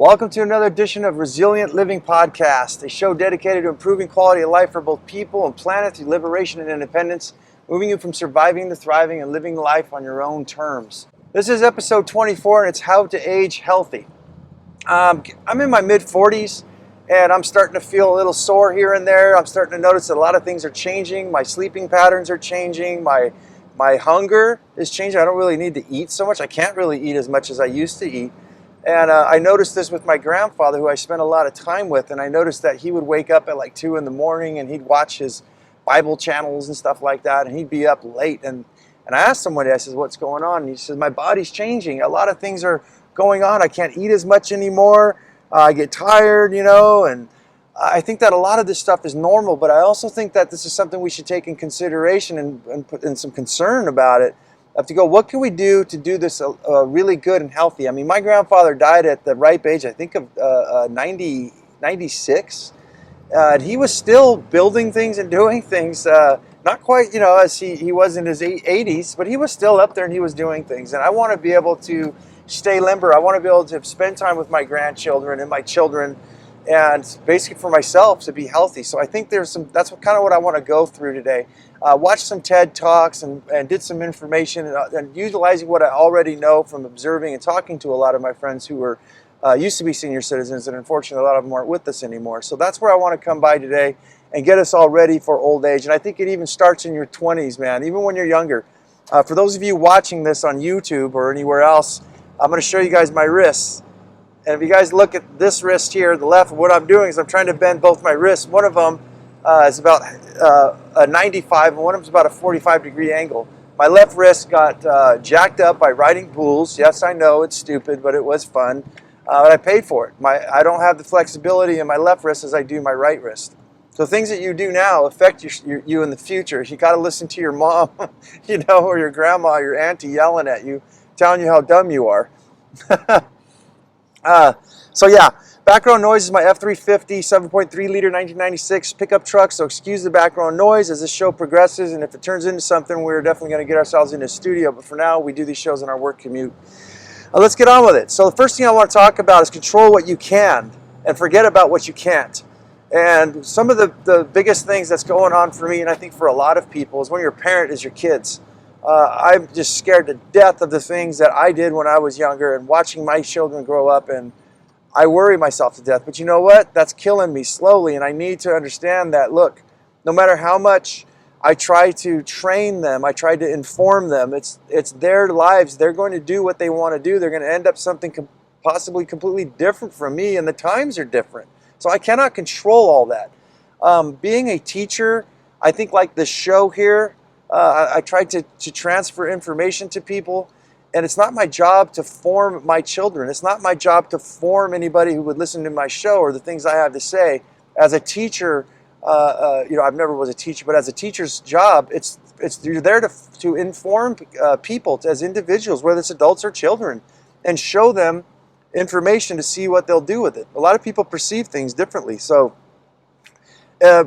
Welcome to another edition of Resilient Living Podcast, a show dedicated to improving quality of life for both people and planet through liberation and independence, moving you from surviving to thriving and living life on your own terms. This is episode 24, and it's how to age healthy. I'm in my mid-40s, and I'm starting to feel a little sore here and there. I'm starting to notice that a lot of things are changing. My sleeping patterns are changing. My hunger is changing. I don't really need to eat so much. I can't really eat as much as I used to eat. And I noticed this with my grandfather, who I spent a lot of time with, and I noticed that he would wake up at like 2 in the morning and he'd watch his Bible channels and stuff like that, and he'd be up late. And I asked him one day, I said, what's going on? And he says, my body's changing. A lot of things are going on. I can't eat as much anymore. I get tired, and I think that a lot of this stuff is normal, but I also think that this is something we should take in consideration and put in some concern about it. Have to go, what can we do to do this really good and healthy? I mean, my grandfather died at the ripe age, I think, of 96. And he was still building things and doing things, not quite, as he was in his 80s, but he was still up there and he was doing things. And I want to be able to stay limber. I want to be able to spend time with my grandchildren and my children, and basically for myself to be healthy. So I think that's kind of what I want to go through today. Watch some TED Talks and did some information and utilizing what I already know from observing and talking to a lot of my friends who were used to be senior citizens, and unfortunately a lot of them aren't with us anymore. So that's where I want to come by today and get us all ready for old age. And I think it even starts in your 20s, man, even when you're younger. For those of you watching this on YouTube or anywhere else, I'm going to show you guys my wrists. And if you guys look at this wrist here, the left, what I'm doing is I'm trying to bend both my wrists. One of them is about a 95, and one of them is about a 45-degree angle. My left wrist got jacked up by riding bulls. Yes, I know, it's stupid, but it was fun. But I paid for it. I don't have the flexibility in my left wrist as I do my right wrist. So things that you do now affect you in the future. You got to listen to your mom, or your grandma, your auntie yelling at you, telling you how dumb you are. So yeah, background noise is my F-350 7.3 liter 1996 pickup truck, so excuse the background noise as this show progresses, and if it turns into something, we're definitely going to get ourselves into a studio, but for now, we do these shows in our work commute. Let's get on with it. So the first thing I want to talk about is control what you can and forget about what you can't. And some of the biggest things that's going on for me, and I think for a lot of people, is when you're a parent is your kids. I'm just scared to death of the things that I did when I was younger and watching my children grow up, and I worry myself to death. But you know what? That's killing me slowly, and I need to understand that, look, no matter how much I try to train them, I try to inform them, it's their lives. They're going to do what they want to do. They're going to end up something possibly completely different from me, and the times are different. So I cannot control all that. Being a teacher, I think like this show here, I try to transfer information to people, and it's not my job to form my children. It's not my job to form anybody who would listen to my show or the things I have to say. As a teacher, I've never was a teacher, but as a teacher's job, you're there to inform people as individuals, whether it's adults or children, and show them information to see what they'll do with it. A lot of people perceive things differently, so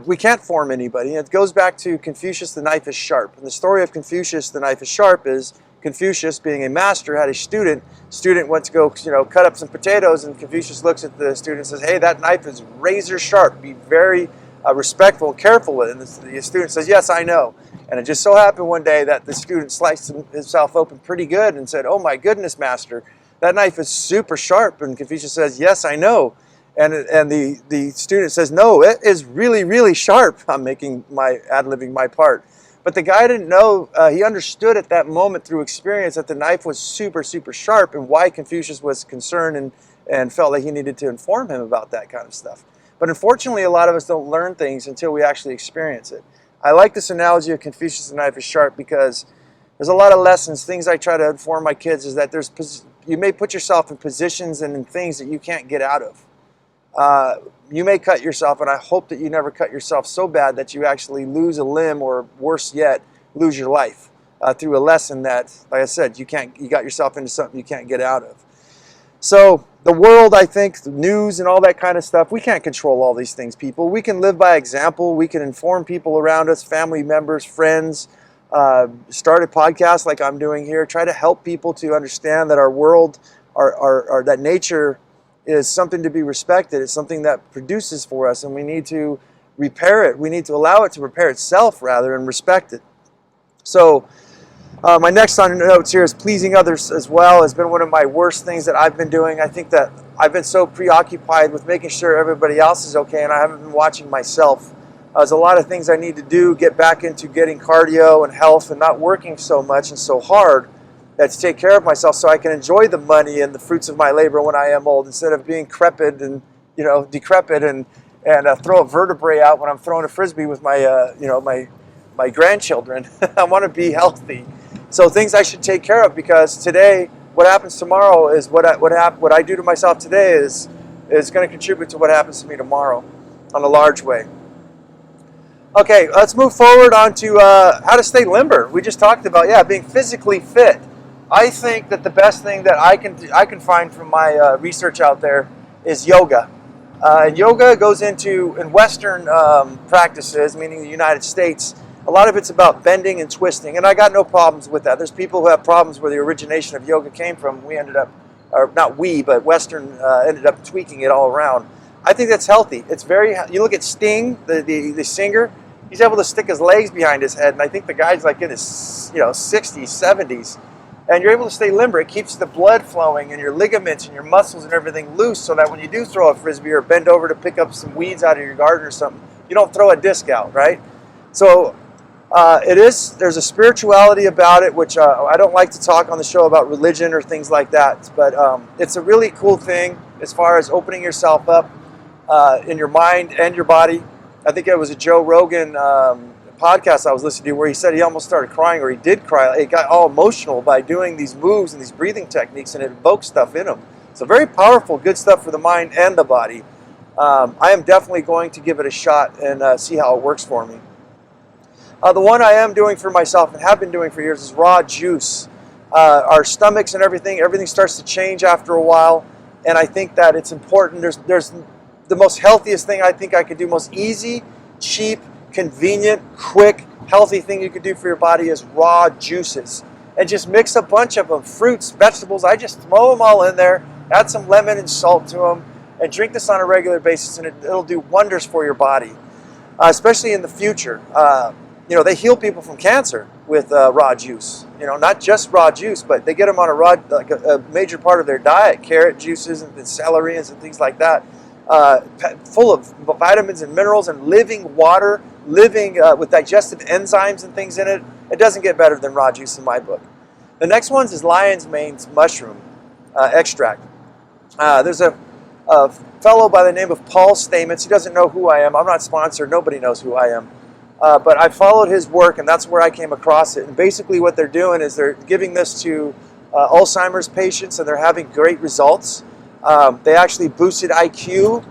we can't form anybody. It goes back to Confucius, the knife is sharp. And the story of Confucius, the knife is sharp, is Confucius, being a master, had a student. Student went to go, cut up some potatoes, and Confucius looks at the student and says, hey, that knife is razor sharp. Be very respectful and careful with it. And the student says, yes, I know. And it just so happened one day that the student sliced himself open pretty good and said, oh my goodness, master, that knife is super sharp. And Confucius says, yes, I know. And the student says, no, it is really, really sharp. I'm ad-libbing my part. But the guy didn't know, he understood at that moment through experience that the knife was super, super sharp, and why Confucius was concerned and felt like he needed to inform him about that kind of stuff. But unfortunately, a lot of us don't learn things until we actually experience it. I like this analogy of Confucius, the knife is sharp, because there's a lot of lessons, things I try to inform my kids is that you may put yourself in positions and in things that you can't get out of. You may cut yourself, and I hope that you never cut yourself so bad that you actually lose a limb, or worse yet, lose your life through a lesson that, like I said, you got yourself into something you can't get out of. So the world, I think, the news and all that kind of stuff, we can't control all these things, people. We can live by example. We can inform people around us, family members, friends, start a podcast like I'm doing here, try to help people to understand that our world, that nature is something to be respected. It's something that produces for us, and we need to repair it. We need to allow it to repair itself, rather, and respect it. So my next on notes here is pleasing others as well has been one of my worst things that I've been doing. I think that I've been so preoccupied with making sure everybody else is okay, and I haven't been watching myself. There's a lot of things I need to do, get back into getting cardio and health and not working so much and so hard to take care of myself so I can enjoy the money and the fruits of my labor when I am old, instead of being decrepit and throw a vertebrae out when I'm throwing a frisbee with my grandchildren. I want to be healthy. So things I should take care of, because today, what happens tomorrow is what I do to myself today is going to contribute to what happens to me tomorrow on a large way. Okay, let's move forward on to how to stay limber. We just talked about, being physically fit. I think that the best thing that I can find from my research out there is yoga. And yoga goes into, in Western practices, meaning the United States, a lot of it's about bending and twisting, and I got no problems with that. There's people who have problems where the origination of yoga came from. We ended up, or not we, but Western ended up tweaking it all around. I think that's healthy. It's you look at Sting, the singer, he's able to stick his legs behind his head, and I think the guy's like in his 60s, 70s, and you're able to stay limber. It keeps the blood flowing and your ligaments and your muscles and everything loose, so that when you do throw a frisbee or bend over to pick up some weeds out of your garden or something, you don't throw a disc out, right? So there's a spirituality about it, which I don't like to talk on the show about religion or things like that, but it's a really cool thing as far as opening yourself up in your mind and your body. I think it was a Joe Rogan podcast I was listening to where he said he almost started crying, or he did cry. He got all emotional by doing these moves and these breathing techniques, and it evokes stuff in him. So very powerful, good stuff for the mind and the body. I am definitely going to give it a shot and see how it works for me. The one I am doing for myself and have been doing for years is raw juice. Our stomachs and everything starts to change after a while, and I think that it's important. There's the most healthiest thing I think I could do, most easy, cheap, convenient, quick, healthy thing you could do for your body is raw juices. And just mix a bunch of them, fruits, vegetables. I just throw them all in there, add some lemon and salt to them, and drink this on a regular basis, and it'll do wonders for your body, especially in the future. They heal people from cancer with raw juice. Not just raw juice, but they get them on a major part of their diet, carrot juices and celery and things like that, full of vitamins and minerals and living water, with digestive enzymes and things in it. It doesn't get better than raw juice in my book. The next one is lion's mane mushroom extract. There's a fellow by the name of Paul Stamets. He doesn't know who I am. I'm not sponsored. Nobody knows who I am. But I followed his work, and that's where I came across it. And basically what they're doing is they're giving this to Alzheimer's patients, and they're having great results. They actually boosted IQ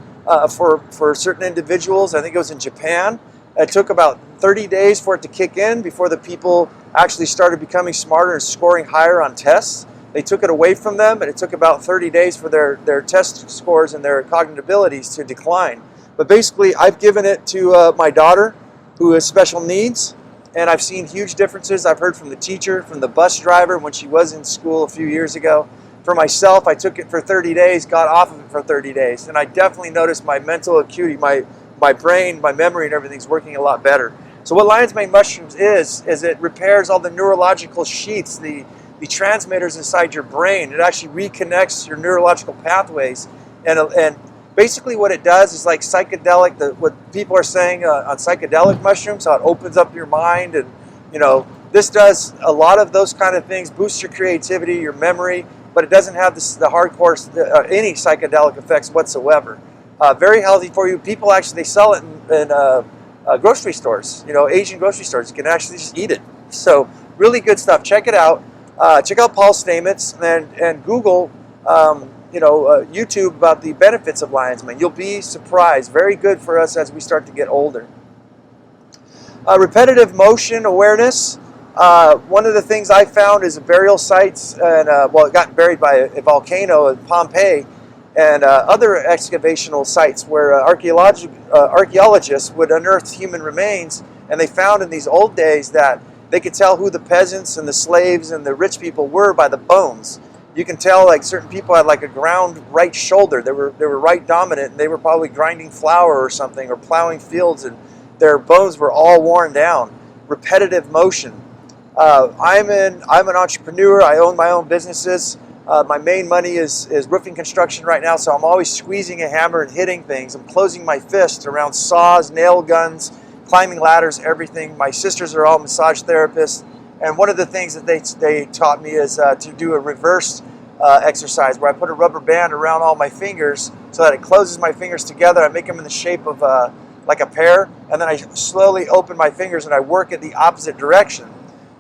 for certain individuals. I think it was in Japan. It took about 30 days for it to kick in before the people actually started becoming smarter and scoring higher on tests. They took it away from them, and it took about 30 days for their test scores and their cognitive abilities to decline. But basically, I've given it to my daughter, who has special needs, and I've seen huge differences. I've heard from the teacher, from the bus driver when she was in school a few years ago. For myself, I took it for 30 days, got off of it for 30 days, and I definitely noticed my mental acuity, my brain, my memory, and everything's working a lot better. So what lion's mane mushrooms is it repairs all the neurological sheaths, the transmitters inside your brain. It actually reconnects your neurological pathways, and basically what it does is like psychedelic, what people are saying on psychedelic mushrooms, how it opens up your mind, and this does a lot of those kind of things, boosts your creativity, your memory, but it doesn't have the hardcore, any psychedelic effects whatsoever. Very healthy for you. People actually, they sell it in grocery stores, Asian grocery stores. You can actually just eat it. So really good stuff. Check it out. Check out Paul Stamets and Google, YouTube about the benefits of lion's mane. You'll be surprised. Very good for us as we start to get older. Repetitive motion awareness. One of the things I found is burial sites, and it got buried by a volcano in Pompeii, and other excavational sites where archaeologists would unearth human remains, and they found in these old days that they could tell who the peasants and the slaves and the rich people were by the bones. You can tell like certain people had like a ground right shoulder. They were right dominant, and they were probably grinding flour or something, or plowing fields, and their bones were all worn down. Repetitive motion. I'm an entrepreneur. I own my own businesses. My main money is roofing construction right now, so I'm always squeezing a hammer and hitting things. I'm closing my fist around saws, nail guns, climbing ladders, everything. My sisters are all massage therapists, and one of the things that they taught me is to do a reverse exercise where I put a rubber band around all my fingers so that it closes my fingers together. I make them in the shape of like a pear, and then I slowly open my fingers and I work in the opposite direction.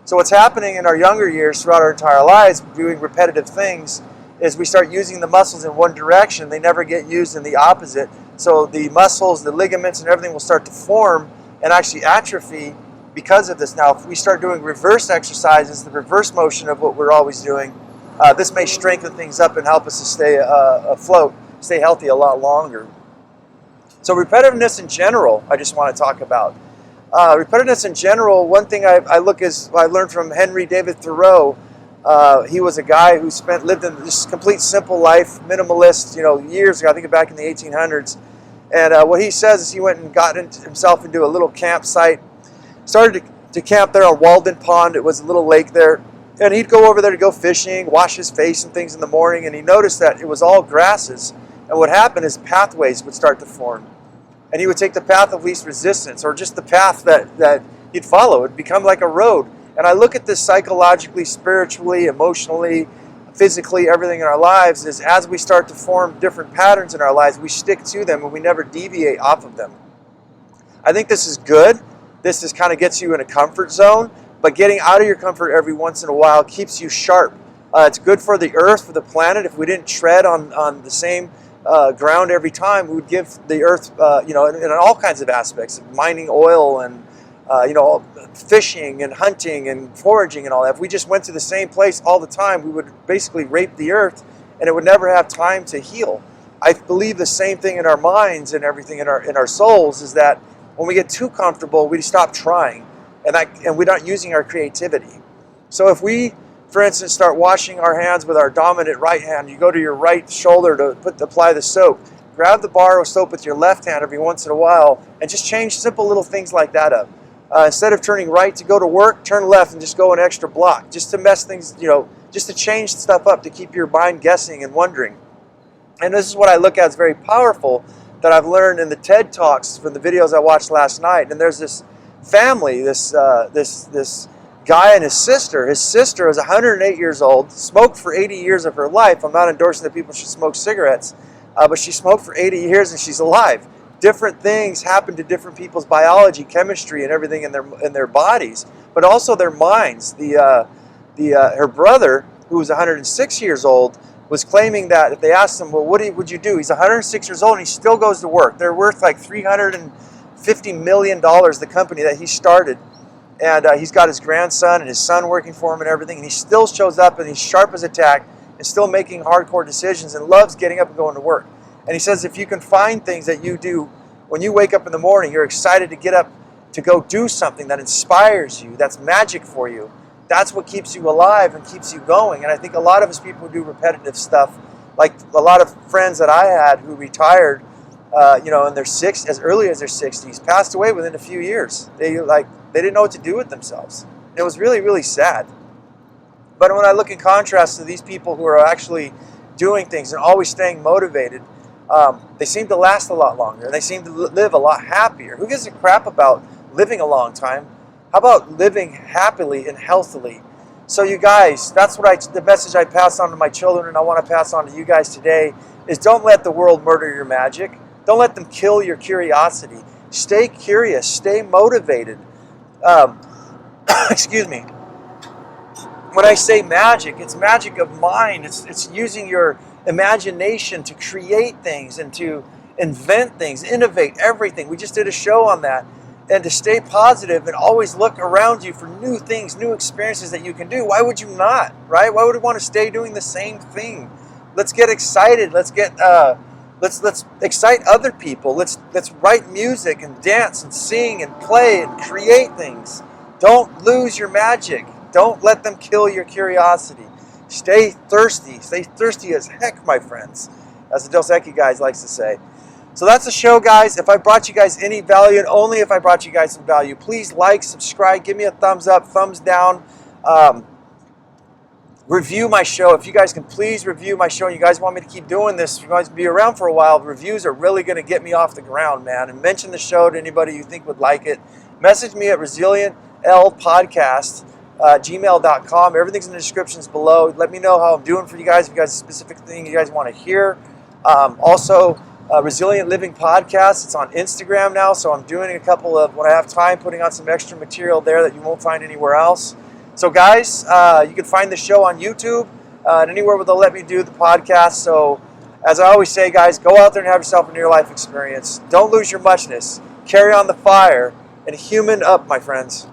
So what's happening in our younger years throughout our entire lives, doing repetitive things, is we start using the muscles in one direction. They never get used in the opposite. So the muscles, the ligaments, and everything will start to form and actually atrophy because of this. Now, if we start doing reverse exercises, the reverse motion of what we're always doing, this may strengthen things up and help us to stay afloat, stay healthy a lot longer. So repetitiveness in general, I just want to talk about. Repetitiveness in general, one thing I learned from Henry David Thoreau. He was a guy who lived in this complete simple life, minimalist, years ago, I think back in the 1800s. And what he says is he went and got himself into a little campsite, started to camp there on Walden Pond. It was a little lake there. And he'd go over there to go fishing, wash his face and things in the morning, and he noticed that it was all grasses. And what happened is pathways would start to form. And he would take the path of least resistance, or just the path that he'd follow. It would become like a road. And I look at this psychologically, spiritually, emotionally, physically, everything in our lives is as we start to form different patterns in our lives, we stick to them and we never deviate off of them. I think this is good. This just kind of gets you in a comfort zone, but getting out of your comfort every once in a while keeps you sharp. It's good for the earth, for the planet. If we didn't tread on the same ground every time, we would give the earth, in all kinds of aspects, mining oil and, fishing and hunting and foraging and all that. If we just went to the same place all the time, we would basically rape the earth and it would never have time to heal. I believe the same thing in our minds and everything in our souls is that when we get too comfortable, we stop trying and we're not using our creativity. So if we, for instance, start washing our hands with our dominant right hand, you go to your right shoulder to apply the soap, grab the bar of soap with your left hand every once in a while and just change simple little things like that up. Instead of turning right to go to work, turn left and just go an extra block, just to mess things, just to change stuff up, to keep your mind guessing and wondering. And this is what I look at as very powerful that I've learned in the TED Talks from the videos I watched last night. And there's this family, this guy and his sister. His sister is 108 years old, smoked for 80 years of her life. I'm not endorsing that people should smoke cigarettes, but she smoked for 80 years and she's alive. Different things happen to different people's biology, chemistry, and everything in their bodies, but also their minds. Her brother, who was 106 years old, was claiming that if they asked him, well, what would you do? He's 106 years old and he still goes to work. They're worth like $350 million, the company that he started. And he's got his grandson and his son working for him and everything, and he still shows up and he's sharp as a tack and still making hardcore decisions and loves getting up and going to work. And he says if you can find things that you do when you wake up in the morning, you're excited to get up to go do something that inspires you, that's magic for you. That's what keeps you alive and keeps you going. And I think a lot of us people who do repetitive stuff, like a lot of friends that I had who retired, in their as early as their 60s, passed away within a few years. They didn't know what to do with themselves. And it was really, really sad. But when I look in contrast to these people who are actually doing things and always staying motivated, they seem to last a lot longer. They seem to live a lot happier. Who gives a crap about living a long time? How about living happily and healthily? So you guys, that's the message I pass on to my children and I want to pass on to you guys today is don't let the world murder your magic. Don't let them kill your curiosity. Stay curious. Stay motivated. Excuse me. When I say magic, it's magic of mind. It's using your imagination to create things and to invent things, innovate everything. We just did a show on that. And to stay positive and always look around you for new things, new experiences that you can do. Why would you not, right? Why would we want to stay doing the same thing? Let's get excited. Let's excite other people. Let's write music and dance and sing and play and create things. Don't lose your magic. Don't let them kill your curiosity. Stay thirsty. Stay thirsty as heck, my friends, as the Dos Equis guys likes to say. So that's the show, guys. If I brought you guys any value, and only if I brought you guys some value, please like, subscribe, give me a thumbs up, thumbs down. Review my show. If you guys can please review my show and you guys want me to keep doing this, you guys be around for a while, reviews are really going to get me off the ground, man. And mention the show to anybody you think would like it. Message me at Resilientlpodcast, gmail.com. Everything's in the descriptions below. Let me know how I'm doing for you guys. If you guys have a specific thing you guys want to hear. Also, Resilient Living Podcast. It's on Instagram now, so I'm doing a couple of, when I have time, putting on some extra material there that you won't find anywhere else. So guys, you can find the show on YouTube and anywhere where they'll let me do the podcast. So as I always say, guys, go out there and have yourself a near-life experience. Don't lose your muchness. Carry on the fire and human up, my friends.